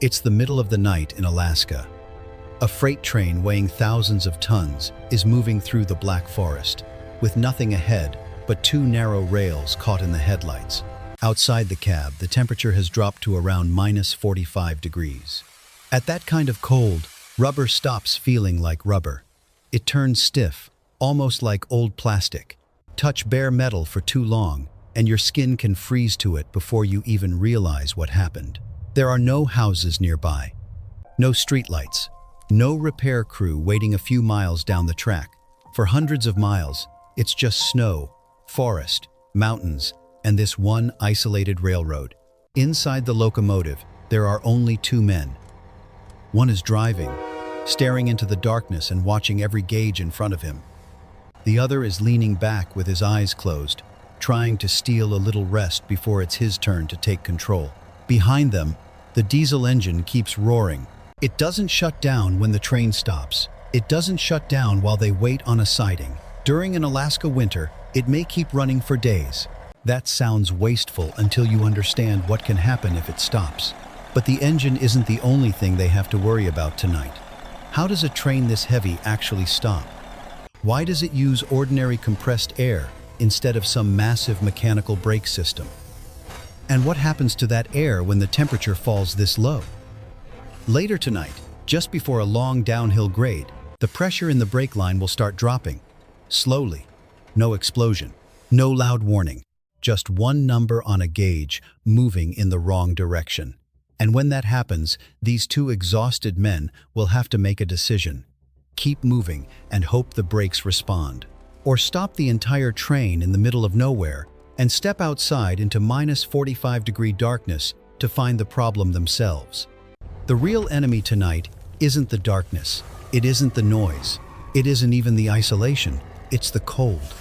It's the middle of the night in Alaska. A freight train weighing thousands of tons is moving through the Black Forest, with nothing ahead but two narrow rails caught in the headlights. Outside the cab, the temperature has dropped to around -45 degrees. At that kind of cold, rubber stops feeling like rubber. It turns stiff, almost like old plastic. Touch bare metal for too long, and your skin can freeze to it before you even realize what happened. There are no houses nearby, no streetlights, no repair crew waiting a few miles down the track. For hundreds of miles, it's just snow, forest, mountains, and this one isolated railroad. Inside the locomotive, there are only two men. One is driving, staring into the darkness and watching every gauge in front of him. The other is leaning back with his eyes closed, trying to steal a little rest before it's his turn to take control. Behind them, the diesel engine keeps roaring. It doesn't shut down when the train stops. It doesn't shut down while they wait on a siding. During an Alaska winter, it may keep running for days. That sounds wasteful until you understand what can happen if it stops. But the engine isn't the only thing they have to worry about tonight. How does a train this heavy actually stop? Why does it use ordinary compressed air instead of some massive mechanical brake system? And what happens to that air when the temperature falls this low? Later tonight, just before a long downhill grade, the pressure in the brake line will start dropping. Slowly. No explosion. No loud warning. Just one number on a gauge moving in the wrong direction. And when that happens, these two exhausted men will have to make a decision. Keep moving and hope the brakes respond. Or stop the entire train in the middle of nowhere and step outside into -45-degree darkness to find the problem themselves. The real enemy tonight isn't the darkness. It isn't the noise. It isn't even the isolation. It's the cold.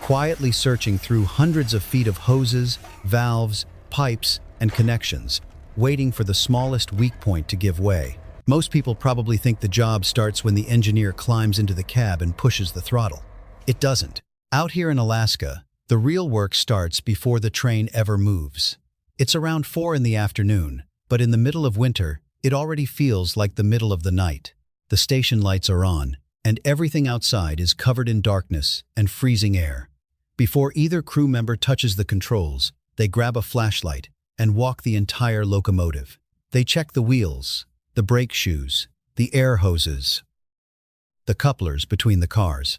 Quietly searching through hundreds of feet of hoses, valves, pipes, and connections, waiting for the smallest weak point to give way. Most people probably think the job starts when the engineer climbs into the cab and pushes the throttle. It doesn't. Out here in Alaska, the real work starts before the train ever moves. It's around 4 in the afternoon, but in the middle of winter, it already feels like the middle of the night. The station lights are on, and everything outside is covered in darkness and freezing air. Before either crew member touches the controls, they grab a flashlight and walk the entire locomotive. They check the wheels, the brake shoes, the air hoses, the couplers between the cars.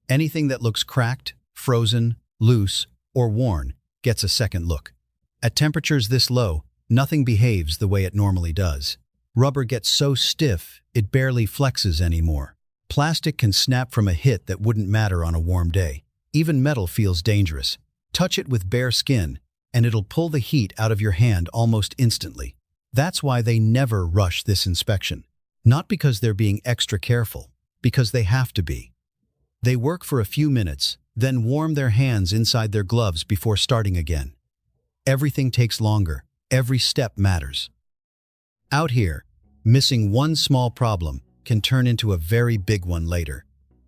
Anything that looks cracked, frozen, loose, or worn gets a second look. At temperatures this low, nothing behaves the way it normally does. Rubber gets so stiff, it barely flexes anymore. Plastic can snap from a hit that wouldn't matter on a warm day. Even metal feels dangerous. Touch it with bare skin, and it'll pull the heat out of your hand almost instantly. That's why they never rush this inspection. Not because they're being extra careful, because they have to be. They work for a few minutes, then warm their hands inside their gloves before starting again. Everything takes longer. Every step matters. Out here, missing one small problem can turn into a very big one later.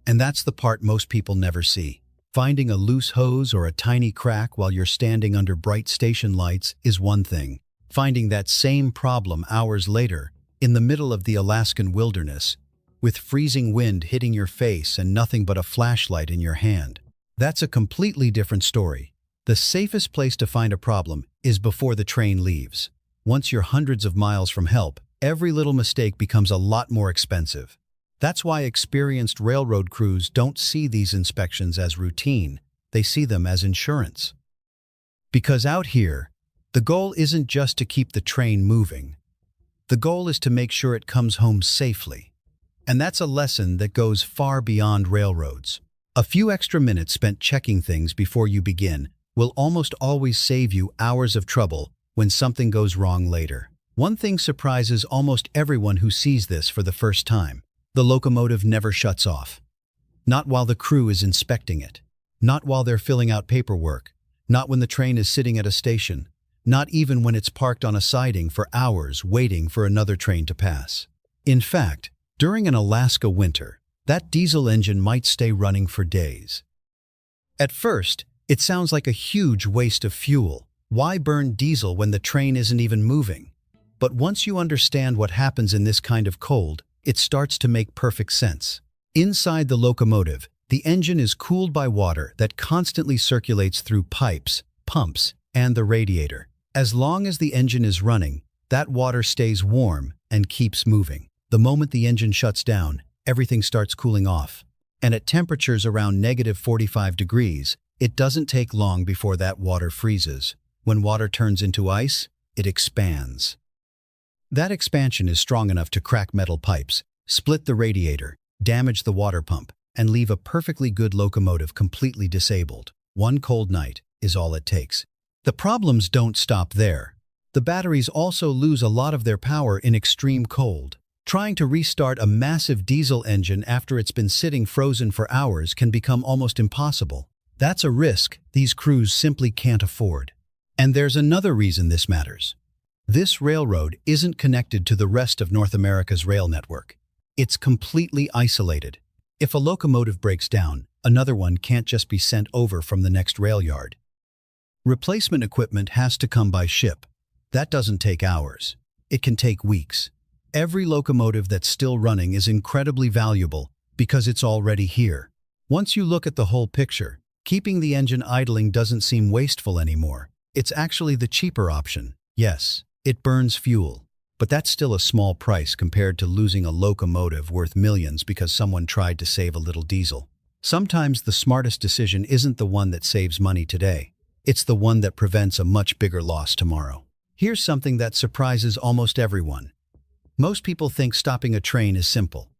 And that's the part most people never see. Finding a loose hose or a tiny crack while you're standing under bright station lights is one thing. Finding that same problem hours later, in the middle of the Alaskan wilderness, with freezing wind hitting your face and nothing but a flashlight in your hand, that's a completely different story. The safest place to find a problem is before the train leaves. Once you're hundreds of miles from help, every little mistake becomes a lot more expensive. That's why experienced railroad crews don't see these inspections as routine. They see them as insurance. Because out here, the goal isn't just to keep the train moving. The goal is to make sure it comes home safely. And that's a lesson that goes far beyond railroads. A few extra minutes spent checking things before you begin will almost always save you hours of trouble when something goes wrong later. One thing surprises almost everyone who sees this for the first time. The locomotive never shuts off. Not while the crew is inspecting it. Not while they're filling out paperwork. Not when the train is sitting at a station. Not even when it's parked on a siding for hours waiting for another train to pass. In fact, during an Alaska winter, that diesel engine might stay running for days. At first, it sounds like a huge waste of fuel. Why burn diesel when the train isn't even moving? But once you understand what happens in this kind of cold, it starts to make perfect sense. Inside the locomotive, the engine is cooled by water that constantly circulates through pipes, pumps, and the radiator. As long as the engine is running, that water stays warm and keeps moving. The moment the engine shuts down, everything starts cooling off. And at temperatures around -45 degrees, it doesn't take long before that water freezes. When water turns into ice, it expands. That expansion is strong enough to crack metal pipes, split the radiator, damage the water pump, and leave a perfectly good locomotive completely disabled. One cold night is all it takes. The problems don't stop there. The batteries also lose a lot of their power in extreme cold. Trying to restart a massive diesel engine after it's been sitting frozen for hours can become almost impossible. That's a risk these crews simply can't afford. And there's another reason this matters. This railroad isn't connected to the rest of North America's rail network. It's completely isolated. If a locomotive breaks down, another one can't just be sent over from the next rail yard. Replacement equipment has to come by ship. That doesn't take hours. It can take weeks. Every locomotive that's still running is incredibly valuable because it's already here. Once you look at the whole picture, keeping the engine idling doesn't seem wasteful anymore. It's actually the cheaper option. Yes, it burns fuel, but that's still a small price compared to losing a locomotive worth millions because someone tried to save a little diesel. Sometimes the smartest decision isn't the one that saves money today. It's the one that prevents a much bigger loss tomorrow. Here's something that surprises almost everyone. Most people think stopping a train is simple.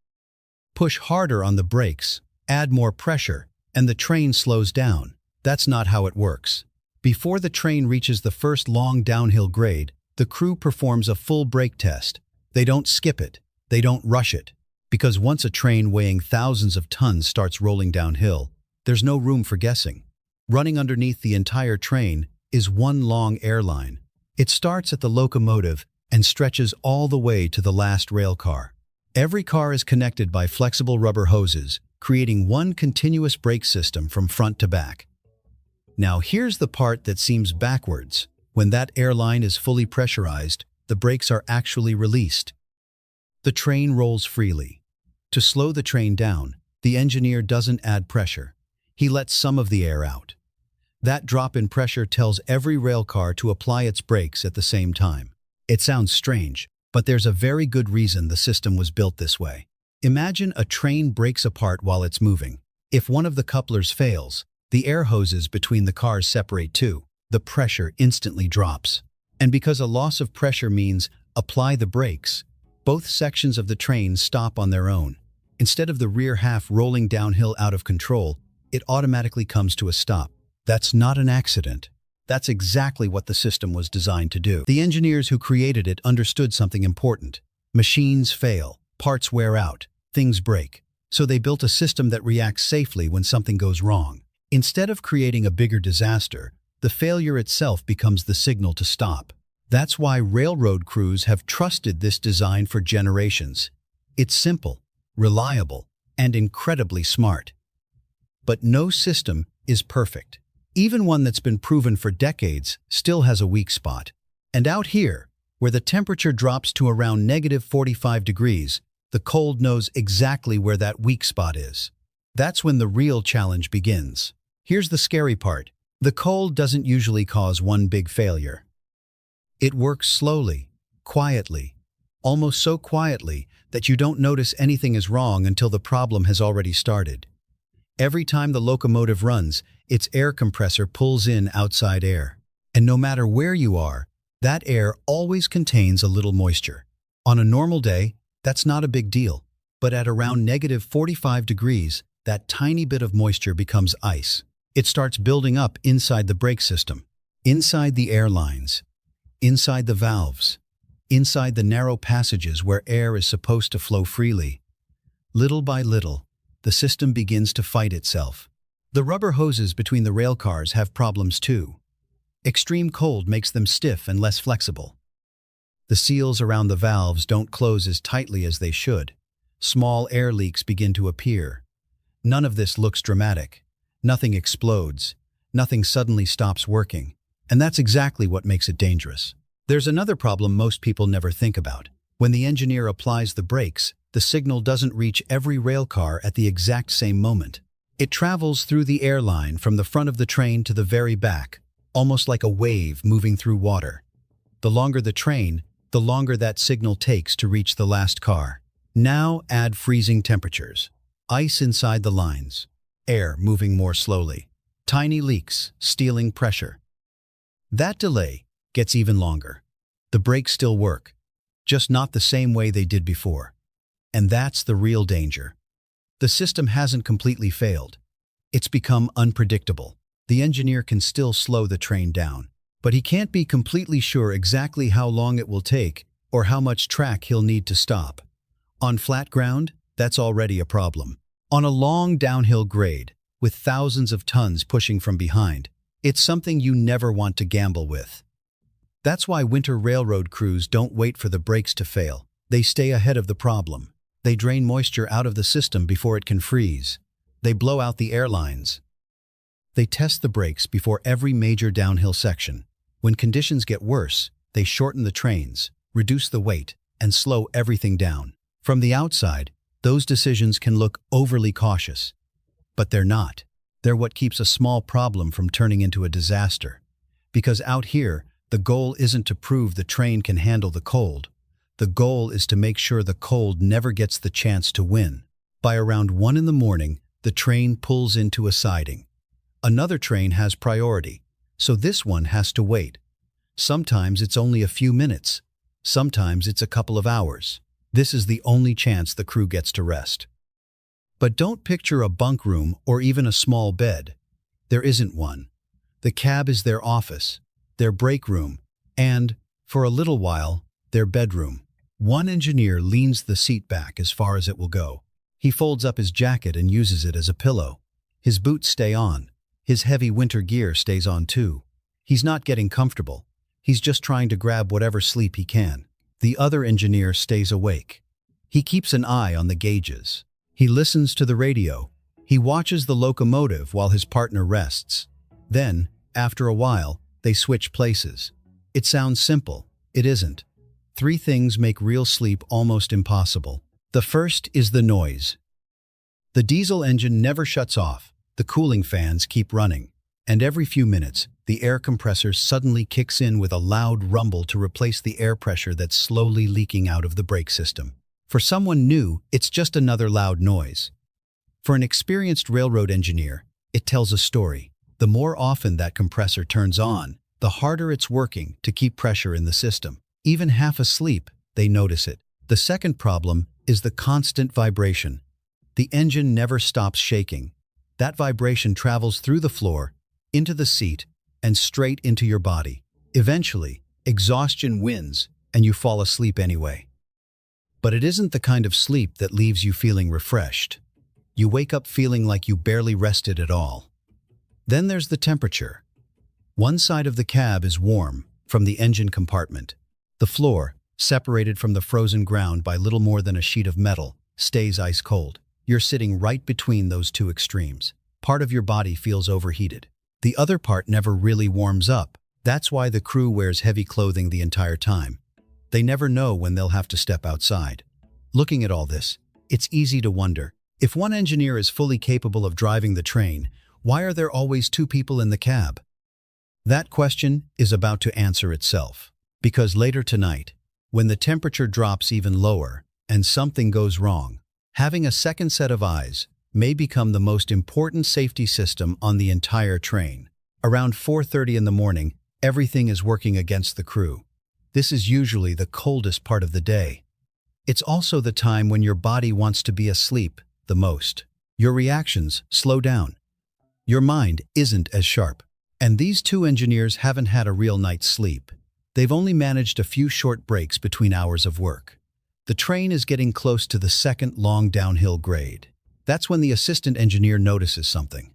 Push harder on the brakes, add more pressure, and the train slows down. That's not how it works. Before the train reaches the first long downhill grade, the crew performs a full brake test. They don't skip it. They don't rush it. Because once a train weighing thousands of tons starts rolling downhill, there's no room for guessing. Running underneath the entire train is one long airline. It starts at the locomotive and stretches all the way to the last rail car. Every car is connected by flexible rubber hoses, creating one continuous brake system from front to back. Now here's the part that seems backwards. When that airline is fully pressurized, the brakes are actually released. The train rolls freely. To slow the train down, the engineer doesn't add pressure. He lets some of the air out. That drop in pressure tells every rail car to apply its brakes at the same time. It sounds strange, but there's a very good reason the system was built this way. Imagine a train breaks apart while it's moving. If one of the couplers fails, the air hoses between the cars separate too. The pressure instantly drops. And because a loss of pressure means apply the brakes, both sections of the train stop on their own. Instead of the rear half rolling downhill out of control, it automatically comes to a stop. That's not an accident. That's exactly what the system was designed to do. The engineers who created it understood something important. Machines fail, parts wear out, things break. So they built a system that reacts safely when something goes wrong. Instead of creating a bigger disaster, the failure itself becomes the signal to stop. That's why railroad crews have trusted this design for generations. It's simple, reliable, and incredibly smart. But no system is perfect. Even one that's been proven for decades still has a weak spot. And out here, where the temperature drops to around -45 degrees, the cold knows exactly where that weak spot is. That's when the real challenge begins. Here's the scary part. The cold doesn't usually cause one big failure. It works slowly, quietly, almost so quietly that you don't notice anything is wrong until the problem has already started. Every time the locomotive runs, its air compressor pulls in outside air. And no matter where you are, that air always contains a little moisture. On a normal day, that's not a big deal. But at around -45 degrees, that tiny bit of moisture becomes ice. It starts building up inside the brake system, inside the airlines, inside the valves, inside the narrow passages where air is supposed to flow freely. Little by little, the system begins to fight itself. The rubber hoses between the rail cars have problems too. Extreme cold makes them stiff and less flexible. The seals around the valves don't close as tightly as they should. Small air leaks begin to appear. None of this looks dramatic. Nothing explodes. Nothing suddenly stops working. And that's exactly what makes it dangerous. There's another problem most people never think about. When the engineer applies the brakes, the signal doesn't reach every railcar at the exact same moment. It travels through the airline from the front of the train to the very back, almost like a wave moving through water. The longer the train, the longer that signal takes to reach the last car. Now add freezing temperatures, ice inside the lines, air moving more slowly, tiny leaks stealing pressure. That delay gets even longer. The brakes still work, just not the same way they did before. And that's the real danger. The system hasn't completely failed. It's become unpredictable. The engineer can still slow the train down, but he can't be completely sure exactly how long it will take or how much track he'll need to stop. On flat ground, that's already a problem. On a long downhill grade, with thousands of tons pushing from behind, it's something you never want to gamble with. That's why winter railroad crews don't wait for the brakes to fail. They stay ahead of the problem. They drain moisture out of the system before it can freeze. They blow out the airlines. They test the brakes before every major downhill section. When conditions get worse, they shorten the trains, reduce the weight, and slow everything down. From the outside, those decisions can look overly cautious. But they're not. They're what keeps a small problem from turning into a disaster. Because out here, the goal isn't to prove the train can handle the cold. The goal is to make sure the cold never gets the chance to win. By around 1 in the morning, the train pulls into a siding. Another train has priority, so this one has to wait. Sometimes it's only a few minutes. Sometimes it's a couple of hours. This is the only chance the crew gets to rest. But don't picture a bunk room or even a small bed. There isn't one. The cab is their office, their break room, and, for a little while, their bedroom. One engineer leans the seat back as far as it will go. He folds up his jacket and uses it as a pillow. His boots stay on. His heavy winter gear stays on too. He's not getting comfortable. He's just trying to grab whatever sleep he can. The other engineer stays awake. He keeps an eye on the gauges. He listens to the radio. He watches the locomotive while his partner rests. Then, after a while, they switch places. It sounds simple. It isn't. 3 things make real sleep almost impossible. The first is the noise. The diesel engine never shuts off. The cooling fans keep running. And every few minutes, the air compressor suddenly kicks in with a loud rumble to replace the air pressure that's slowly leaking out of the brake system. For someone new, it's just another loud noise. For an experienced railroad engineer, it tells a story. The more often that compressor turns on, the harder it's working to keep pressure in the system. Even half asleep, they notice it. The second problem is the constant vibration. The engine never stops shaking. That vibration travels through the floor, into the seat, and straight into your body. Eventually, exhaustion wins, and you fall asleep anyway. But it isn't the kind of sleep that leaves you feeling refreshed. You wake up feeling like you barely rested at all. Then there's the temperature. One side of the cab is warm, from the engine compartment. The floor, separated from the frozen ground by little more than a sheet of metal, stays ice cold. You're sitting right between those two extremes. Part of your body feels overheated. The other part never really warms up. That's why the crew wears heavy clothing the entire time. They never know when they'll have to step outside. Looking at all this, it's easy to wonder, if one engineer is fully capable of driving the train, why are there always 2 people in the cab? That question is about to answer itself. Because later tonight, when the temperature drops even lower and something goes wrong, having a second set of eyes may become the most important safety system on the entire train. Around 4:30 in the morning, everything is working against the crew. This is usually the coldest part of the day. It's also the time when your body wants to be asleep the most. Your reactions slow down. Your mind isn't as sharp. And these 2 engineers haven't had a real night's sleep. They've only managed a few short breaks between hours of work. The train is getting close to the second long downhill grade. That's when the assistant engineer notices something.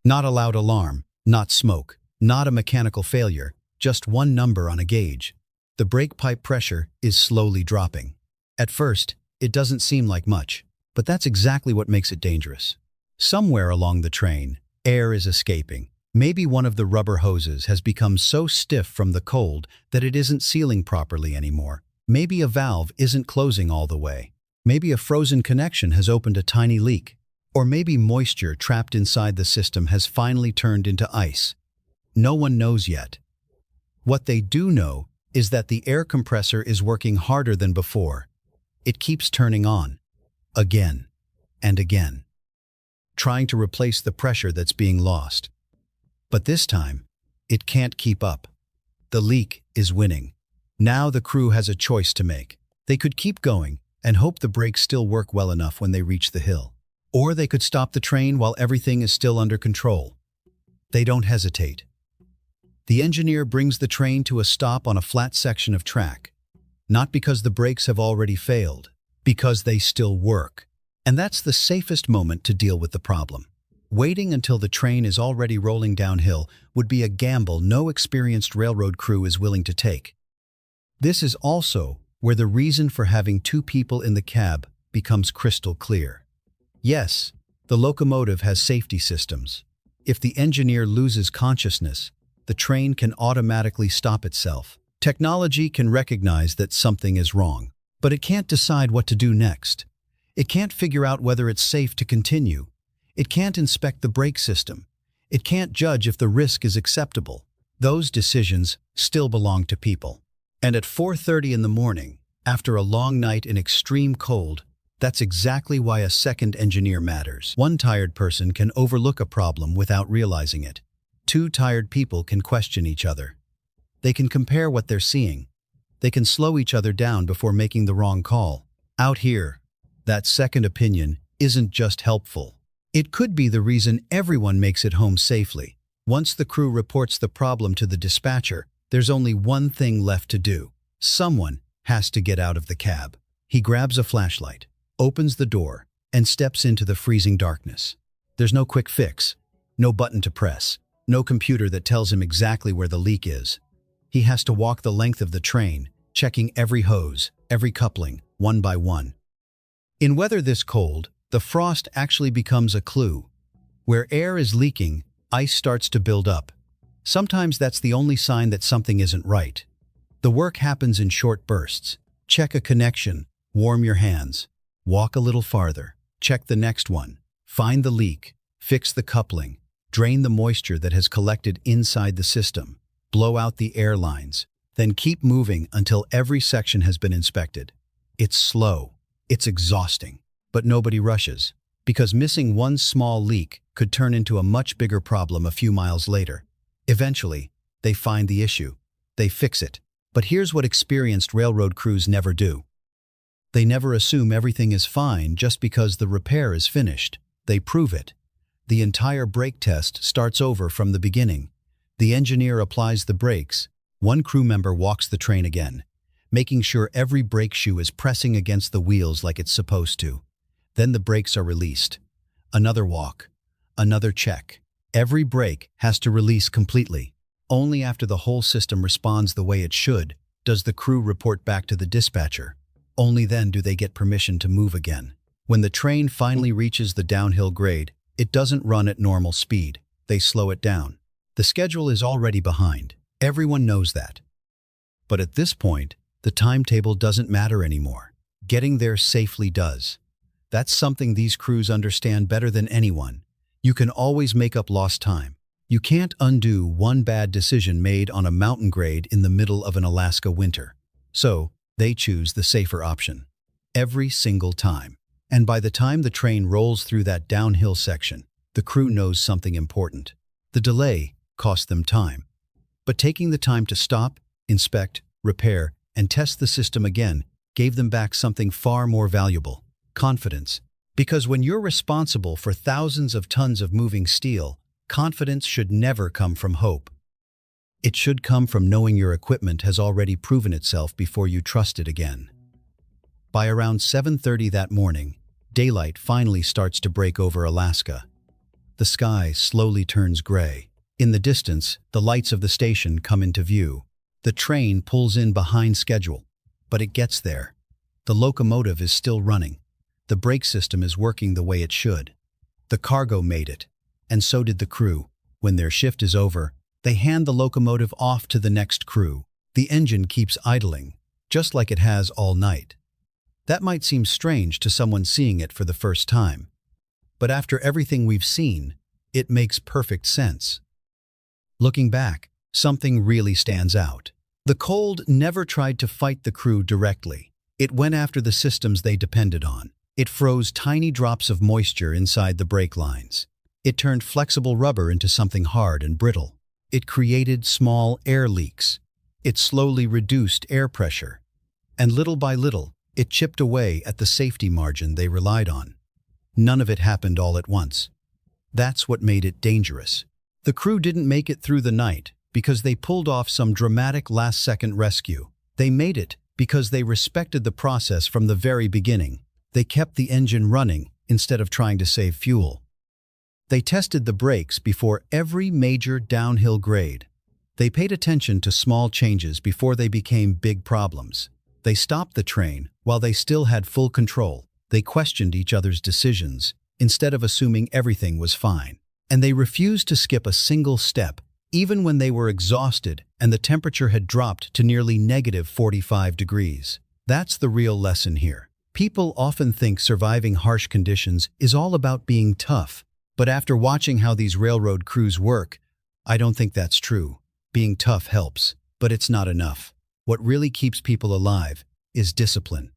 Not a loud alarm, not smoke, not a mechanical failure, just one number on a gauge. The brake pipe pressure is slowly dropping. At first, it doesn't seem like much, but that's exactly what makes it dangerous. Somewhere along the train, air is escaping. Maybe one of the rubber hoses has become so stiff from the cold that it isn't sealing properly anymore. Maybe a valve isn't closing all the way. Maybe a frozen connection has opened a tiny leak. Or maybe moisture trapped inside the system has finally turned into ice. No one knows yet. What they do know is that the air compressor is working harder than before. It keeps turning on, again and again, trying to replace the pressure that's being lost. But this time, it can't keep up. The leak is winning. Now the crew has a choice to make. They could keep going and hope the brakes still work well enough when they reach the hill. Or they could stop the train while everything is still under control. They don't hesitate. The engineer brings the train to a stop on a flat section of track. Not because the brakes have already failed, because they still work. And that's the safest moment to deal with the problem. Waiting until the train is already rolling downhill would be a gamble no experienced railroad crew is willing to take. This is also where the reason for having two people in the cab becomes crystal clear. Yes, the locomotive has safety systems. If the engineer loses consciousness, the train can automatically stop itself. Technology can recognize that something is wrong, but it can't decide what to do next. It can't figure out whether it's safe to continue. It can't inspect the brake system. It can't judge if the risk is acceptable. Those decisions still belong to people. And at 4:30 in the morning, after a long night in extreme cold, that's exactly why a second engineer matters. One tired person can overlook a problem without realizing it. Two tired people can question each other. They can compare what they're seeing. They can slow each other down before making the wrong call. Out here, that second opinion isn't just helpful. It could be the reason everyone makes it home safely. Once the crew reports the problem to the dispatcher, there's only one thing left to do. Someone has to get out of the cab. He grabs a flashlight, opens the door, and steps into the freezing darkness. There's no quick fix, no button to press, no computer that tells him exactly where the leak is. He has to walk the length of the train, checking every hose, every coupling, one by one. In weather this cold, the frost actually becomes a clue. Where air is leaking, ice starts to build up. Sometimes that's the only sign that something isn't right. The work happens in short bursts. Check a connection, warm your hands. Walk a little farther, check the next one. Find the leak, fix the coupling, drain the moisture that has collected inside the system, blow out the air lines, then keep moving until every section has been inspected. It's slow, it's exhausting, but nobody rushes, because missing one small leak could turn into a much bigger problem a few miles later. Eventually, they find the issue. They fix it. But here's what experienced railroad crews never do. They never assume everything is fine just because the repair is finished. They prove it. The entire brake test starts over from the beginning. The engineer applies the brakes. One crew member walks the train again, making sure every brake shoe is pressing against the wheels like it's supposed to. Then the brakes are released. Another walk. Another check. Every brake has to release completely. Only after the whole system responds the way it should does the crew report back to the dispatcher. Only then do they get permission to move again. When the train finally reaches the downhill grade, it doesn't run at normal speed. They slow it down. The schedule is already behind. Everyone knows that. But at this point, the timetable doesn't matter anymore. Getting there safely does. That's something these crews understand better than anyone. You can always make up lost time. You can't undo one bad decision made on a mountain grade in the middle of an Alaska winter. So, they choose the safer option. Every single time. And by the time the train rolls through that downhill section, the crew knows something important. The delay cost them time. But taking the time to stop, inspect, repair, and test the system again gave them back something far more valuable: confidence. Because when you're responsible for thousands of tons of moving steel, confidence should never come from hope. It should come from knowing your equipment has already proven itself before you trust it again. By around 7:30 that morning, daylight finally starts to break over Alaska. The sky slowly turns gray. In the distance, the lights of the station come into view. The train pulls in behind schedule, but it gets there. The locomotive is still running. The brake system is working the way it should. The cargo made it, and so did the crew. When their shift is over, they hand the locomotive off to the next crew. The engine keeps idling, just like it has all night. That might seem strange to someone seeing it for the first time. But after everything we've seen, it makes perfect sense. Looking back, something really stands out. The cold never tried to fight the crew directly. It went after the systems they depended on. It froze tiny drops of moisture inside the brake lines. It turned flexible rubber into something hard and brittle. It created small air leaks. It slowly reduced air pressure. And little by little, it chipped away at the safety margin they relied on. None of it happened all at once. That's what made it dangerous. The crew didn't make it through the night because they pulled off some dramatic last-second rescue. They made it because they respected the process from the very beginning. They kept the engine running instead of trying to save fuel. They tested the brakes before every major downhill grade. They paid attention to small changes before they became big problems. They stopped the train while they still had full control. They questioned each other's decisions instead of assuming everything was fine. And they refused to skip a single step, even when they were exhausted and the temperature had dropped to nearly -45 degrees. That's the real lesson here. People often think surviving harsh conditions is all about being tough, but after watching how these railroad crews work, I don't think that's true. Being tough helps, but it's not enough. What really keeps people alive is discipline.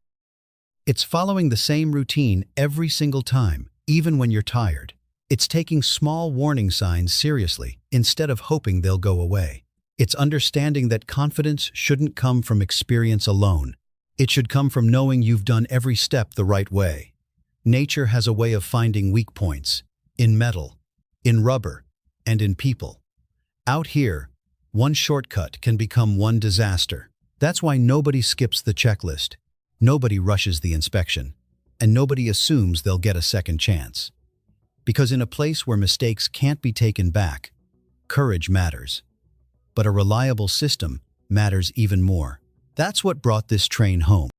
It's following the same routine every single time, even when you're tired. It's taking small warning signs seriously instead of hoping they'll go away. It's understanding that confidence shouldn't come from experience alone. It should come from knowing you've done every step the right way. Nature has a way of finding weak points in metal, in rubber, and in people. Out here, one shortcut can become one disaster. That's why nobody skips the checklist, nobody rushes the inspection, and nobody assumes they'll get a second chance. Because in a place where mistakes can't be taken back, courage matters. But a reliable system matters even more. That's what brought this train home.